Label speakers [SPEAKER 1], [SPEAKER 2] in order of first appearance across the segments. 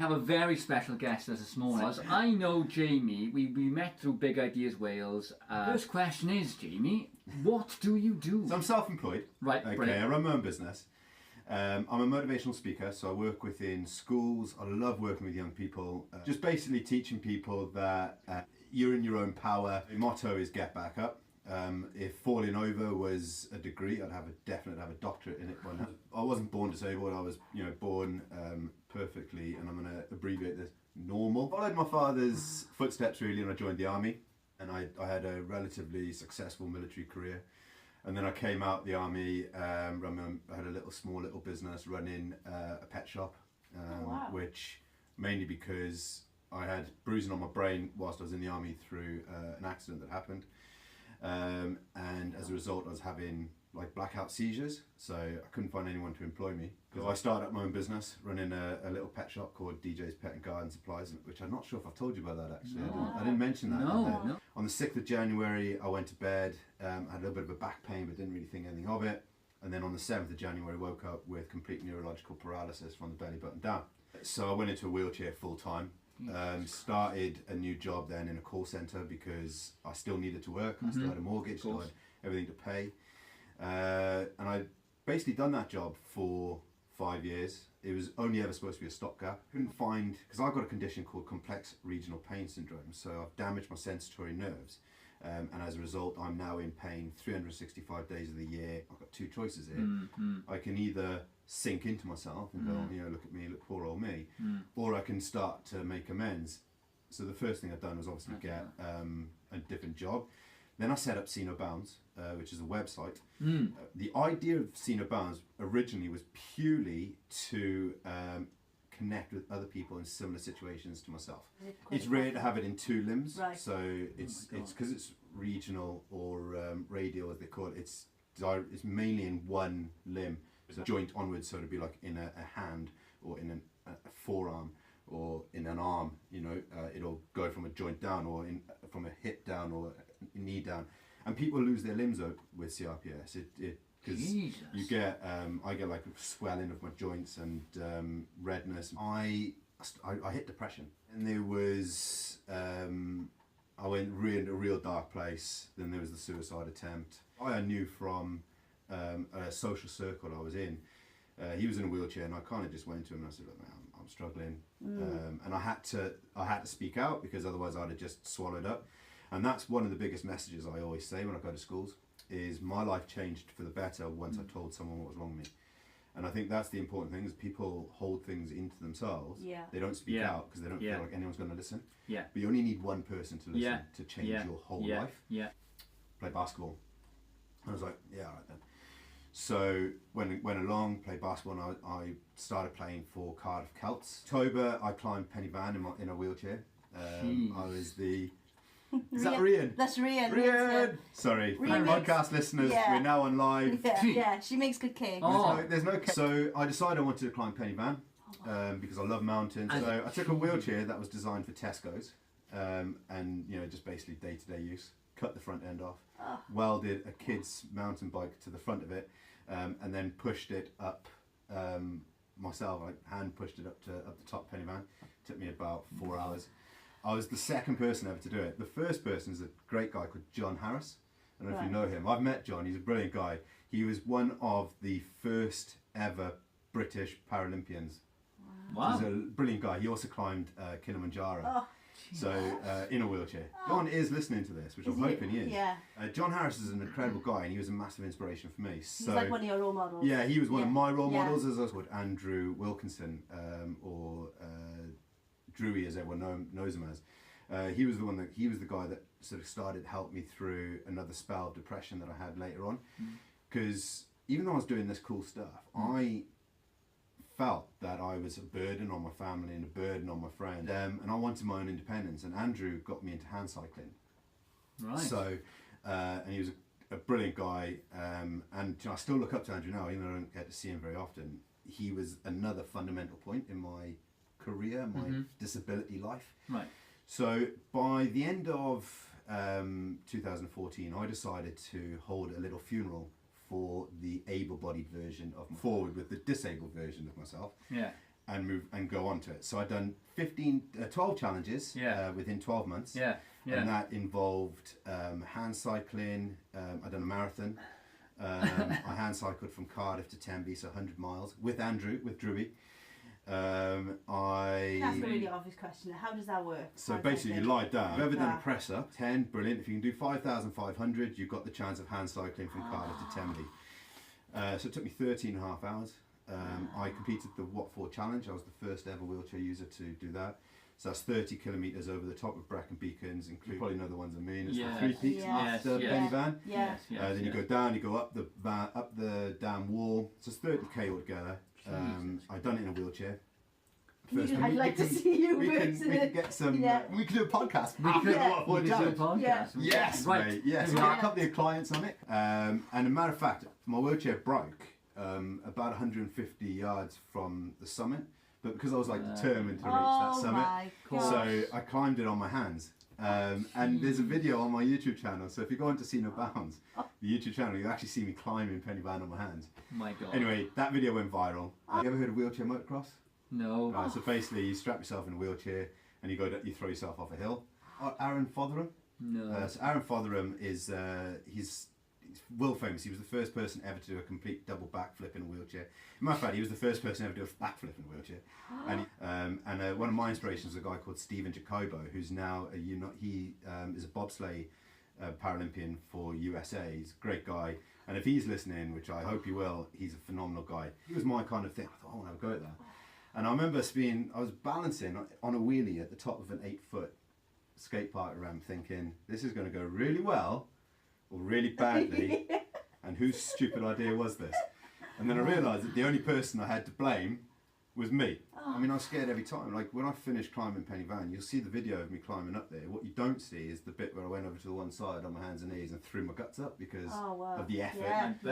[SPEAKER 1] have a very special guest with us this morning. I know Jamie, we met through Big Ideas Wales. First question is, Jamie, what do you do?
[SPEAKER 2] So I'm self-employed.
[SPEAKER 1] Right,
[SPEAKER 2] okay,
[SPEAKER 1] brilliant.
[SPEAKER 2] I run my own business. I'm a motivational speaker, so I work within schools. I love working with young people, just basically teaching people that you're in your own power. My motto is get back up. If falling over was a degree, I'd definitely have a doctorate in it by now. I wasn't born disabled. I was, born perfectly, and I'm going to abbreviate this, normal. Followed my father's footsteps really, and I joined the army, and I had a relatively successful military career. And then I came out the army. I had a small little business running a pet shop, which mainly because I had bruising on my brain whilst I was in the army through an accident that happened. And as a result, I was having blackout seizures, so I couldn't find anyone to employ me. So I started up my own business, running a little pet shop called DJ's Pet and Garden Supplies, which I'm not sure if I've told you about that actually.
[SPEAKER 1] No.
[SPEAKER 2] I didn't mention that.
[SPEAKER 1] No.
[SPEAKER 2] On the 6th of January, I went to bed, I had a little bit of a back pain, but didn't really think anything of it. And then on the 7th of January, woke up with complete neurological paralysis from the belly button down. So I went into a wheelchair full time. Started a new job then in a call centre because I still needed to work. I still had a mortgage, still had everything to pay. And I basically done that job for 5 years. It was only ever supposed to be a stopgap. Couldn't find, because I've got a condition called complex regional pain syndrome, so I've damaged my sensory nerves. And as a result, I'm now in pain 365 days of the year. I've got two choices here. I can either sink into myself and go, look at me, look poor old me, or I can start to make amends. So the first thing I've done was obviously get a different job. Then I set up See No Bounds, which is a website. The idea of See No Bounds originally was purely to connect with other people in similar situations to myself. It's rare to have it in two limbs, so it's because it's regional or radial as they call it. It's mainly in one limb, so joint onwards. So it'd be like in a hand or in a forearm or in an arm. It'll go from a joint down or from a hip down or a knee down, and people lose their limbs with CRPS. Because you get, I get like swelling of my joints and redness. I hit depression, and there was, I went a real dark place. Then there was the suicide attempt. I knew from a social circle I was in. He was in a wheelchair, and I kind of just went to him and I said, "Look, man, I'm struggling," and I had to speak out because otherwise I'd have just swallowed up. And that's one of the biggest messages I always say when I go to schools. Is my life changed for the better once I told someone what was wrong with me. And I think that's the important thing, is people hold things into themselves. They don't speak out because they don't feel like anyone's going to listen. But you only need one person to listen to change your whole life. Play basketball. I was like, yeah, all right then. So went along, played basketball, and I started playing for Cardiff Celts. October, I climbed Penny Van in a wheelchair. I was the... Is that Rian?
[SPEAKER 3] That's Rian.
[SPEAKER 2] Rian! Sorry, for podcast listeners, we're now on live.
[SPEAKER 3] Yeah, she makes good cake.
[SPEAKER 2] There's no cake. So I decided I wanted to climb Penny Van because I love mountains. So I took a wheelchair that was designed for Tesco's and just basically day-to-day use. Cut the front end off, welded a kid's mountain bike to the front of it, and then pushed it up myself. I hand pushed it up the top Penny Van. Took me about 4 hours. I was the second person ever to do it. The first person is a great guy called John Harris. I don't know if you know him. I've met John. He's a brilliant guy. He was one of the first ever British Paralympians.
[SPEAKER 1] Wow.
[SPEAKER 2] He's a brilliant guy. He also climbed Kilimanjaro. So in a wheelchair. John is listening to this, which I'm hoping he is.
[SPEAKER 3] Yeah.
[SPEAKER 2] John Harris is an incredible guy, and he was a massive inspiration for me.
[SPEAKER 3] He's like one of your role models.
[SPEAKER 2] Yeah, he was one of my role models, as I was with Andrew Wilkinson, or Drewy, as everyone knows him as. He was the guy that sort of started to help me through another spell of depression that I had later on. Because even though I was doing this cool stuff, I felt that I was a burden on my family and a burden on my friend, and I wanted my own independence. And Andrew got me into hand cycling. Right. So, and he was a brilliant guy, and I still look up to Andrew now, even though I don't get to see him very often. He was another fundamental point in my career, my disability life.
[SPEAKER 1] Right.
[SPEAKER 2] So by the end of 2014, I decided to hold a little funeral for the able-bodied version of forward with the disabled version of myself.
[SPEAKER 1] Yeah.
[SPEAKER 2] and go on to it. So I'd done 12 challenges within 12 months.
[SPEAKER 1] Yeah.
[SPEAKER 2] And that involved hand cycling. I'd done a marathon. I hand cycled from Cardiff to Tenby, so 100 miles with Drewy.
[SPEAKER 3] That's a really obvious question. How does that work?
[SPEAKER 2] So basically, you lie down. If you've ever done a press up, 10, brilliant. If you can do 5,500, you've got the chance of hand cycling from Cardiff to Tenby. So it took me 13 and a half hours. I completed the What For Challenge. I was the first ever wheelchair user to do that. So that's 30 kilometres over the top of Brecon beacons, including probably know the ones I mean. It's the 3 peaks after Penny Van. Then you go down, you go up the damn wall. So it's 30k altogether. I've done it in a wheelchair.
[SPEAKER 3] I'd like to see you.
[SPEAKER 2] We can get some. We can do a podcast. We can do a
[SPEAKER 1] podcast.
[SPEAKER 2] Yes, right. Mate. Yes, we got a couple of clients on it. And a matter of fact, my wheelchair broke about 150 yards from the summit. But because I was determined to reach that summit, so I climbed it on my hands. And there's a video on my YouTube channel. So if you go on to See No Bounds, the YouTube channel, you actually see me climbing Penny Van on my hands.
[SPEAKER 1] My God.
[SPEAKER 2] Anyway, that video went viral. Have you ever heard of wheelchair motocross?
[SPEAKER 1] No.
[SPEAKER 2] So basically, you strap yourself in a wheelchair and you throw yourself off a hill. Aaron Fotheringham.
[SPEAKER 1] No.
[SPEAKER 2] So Aaron Fotheringham is he's world famous. He was the first person ever to do a complete double backflip in a wheelchair. In my fact, he was the first person ever to do a backflip in a wheelchair. And one of my inspirations is a guy called Stephen Jacobo, who's now he is a bobsleigh Paralympian for USA. He's a great guy. And if he's listening, which I hope he will, he's a phenomenal guy. He was my kind of thing. I thought, I want to have a go at that. And I remember I was balancing on a wheelie at the top of an 8-foot skate park ramp thinking, this is going to go really well or really badly, and whose stupid idea was this? And then I realised that the only person I had to blame was me. I mean, I was scared every time. Like when I finished climbing Penny Van, you'll see the video of me climbing up there. What you don't see is the bit where I went over to the one side on my hands and knees and threw my guts up because of the effort.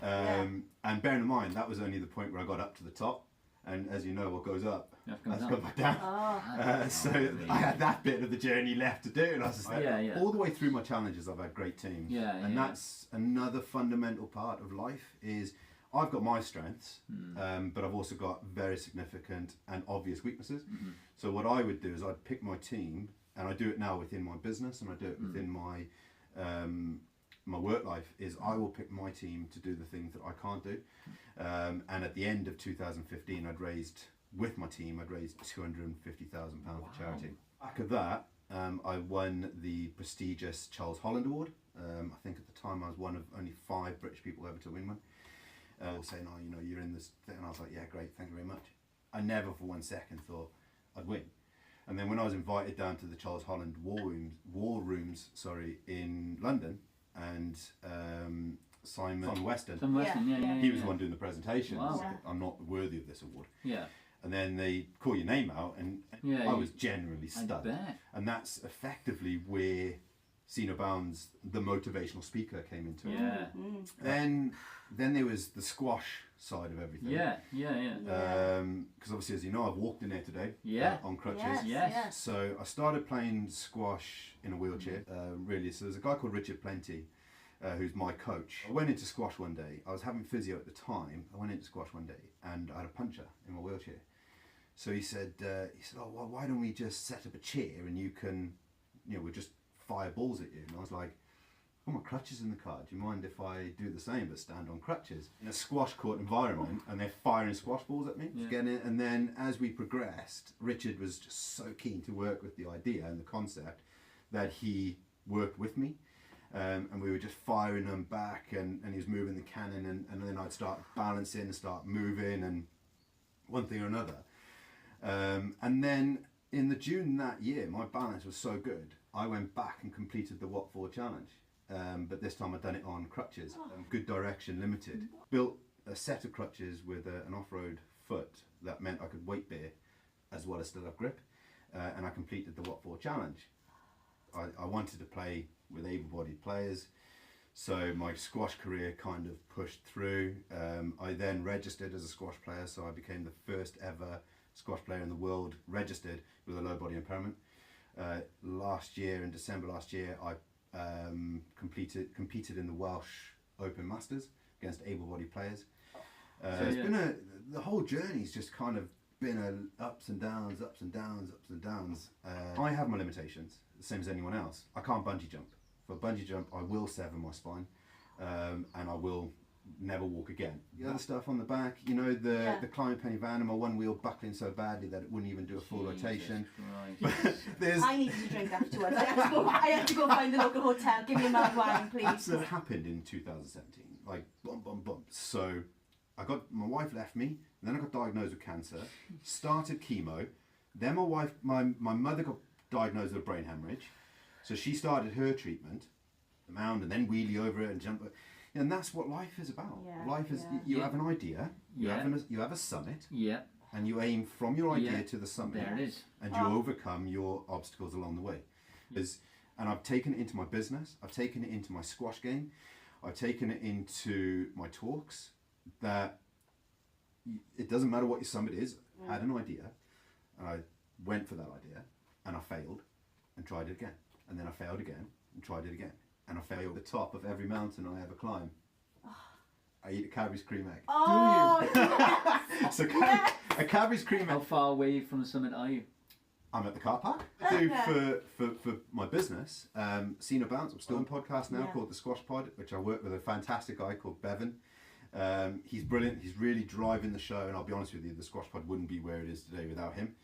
[SPEAKER 2] And bearing in mind, that was only the point where I got up to the top. And as you know, what goes up has to come back down. So I had that bit of the journey left to do, and I was just all the way through my challenges, I've had great teams. And that's another fundamental part of life is I've got my strengths, but I've also got very significant and obvious weaknesses. So what I would do is I'd pick my team, and I do it now within my business, and I do it within my my work life, is I will pick my team to do the things that I can't do. And at the end of 2015, I'd raised £250,000 for charity. After that, I won the prestigious Charles Holland Award. I think at the time I was one of only 5 British people ever to win one. Saying, oh, you're in this thing, and I was like, yeah, great, thank you very much. I never for one second thought I'd win. And then when I was invited down to the Charles Holland War Rooms, in London, and Simon Weston, he was the one doing the presentation. I'm not worthy of this award. And then they call your name out, and I was genuinely stunned. And that's effectively where See No Bounds, the motivational speaker, came into it. Then there was the squash side of everything. Because obviously, as you know, I've walked in here today on crutches. So I started playing squash in a wheelchair, really. So there's a guy called Richard Plenty, who's my coach. I went into squash one day. I was having physio at the time. I went into squash one day and I had a puncture in my wheelchair. So he said, oh, well, why don't we just set up a chair and you can, we'll just fire balls at you. And I was like, I've got my crutches in the car. Do you mind if I do the same but stand on crutches? In a squash court environment, and they're firing squash balls at me. And then as we progressed, Richard was just so keen to work with the idea and the concept that he worked with me. And we were just firing them back, and he was moving the cannon, and then I'd start balancing and start moving, and one thing or another. And then in the June that year, my balance was so good, I went back and completed the What For Challenge. But this time I'd done it on crutches. Good Direction Limited. Built a set of crutches with an off-road foot that meant I could weight bear as well as still have grip. And I completed the What For Challenge. I wanted to play with able-bodied players, so my squash career kind of pushed through. I then registered as a squash player, so I became the first ever squash player in the world registered with a low body impairment. Last year, in December last year, I competed in the Welsh Open Masters against able-bodied players. So it's been the whole journey's just kind of been ups and downs, ups and downs, ups and downs. I have my limitations, the same as anyone else. I can't bungee jump. For a bungee jump, I will sever my spine, and I will never walk again. The other stuff on the back, you know, the climbing penny van, my one wheel buckling so badly that it wouldn't even do a full rotation.
[SPEAKER 3] I needed a drink afterwards. I had to go find the local hotel. Give me a mug wine, please.
[SPEAKER 2] That happened in 2017. Like bum. So my wife left me, and then I got diagnosed with cancer, started chemo, then my mother got diagnosed with a brain hemorrhage, so she started her treatment, the mound, and then wheelie over it and jump. And that's what life is about. Life is you have an idea, you have a summit, and you aim from your idea to the summit.
[SPEAKER 1] There it is.
[SPEAKER 2] And you overcome your obstacles along the way. And I've taken it into my business, I've taken it into my squash game, I've taken it into my talks, that it doesn't matter what your summit is. I had an idea, and I went for that idea, and I failed, and tried it again. And then I failed again, and tried it again. And I failed the top of every mountain I ever climb. I eat a Cadbury's cream egg.
[SPEAKER 3] Oh,
[SPEAKER 2] do you? So a Cadbury's cream egg.
[SPEAKER 1] How far away from the summit are you?
[SPEAKER 2] I'm at the car park. I do for my business, Cena Bounce. I'm still on a podcast now called The Squash Pod, which I work with a fantastic guy called Bevan. He's brilliant. He's really driving the show, and I'll be honest with you, The Squash Pod wouldn't be where it is today without him.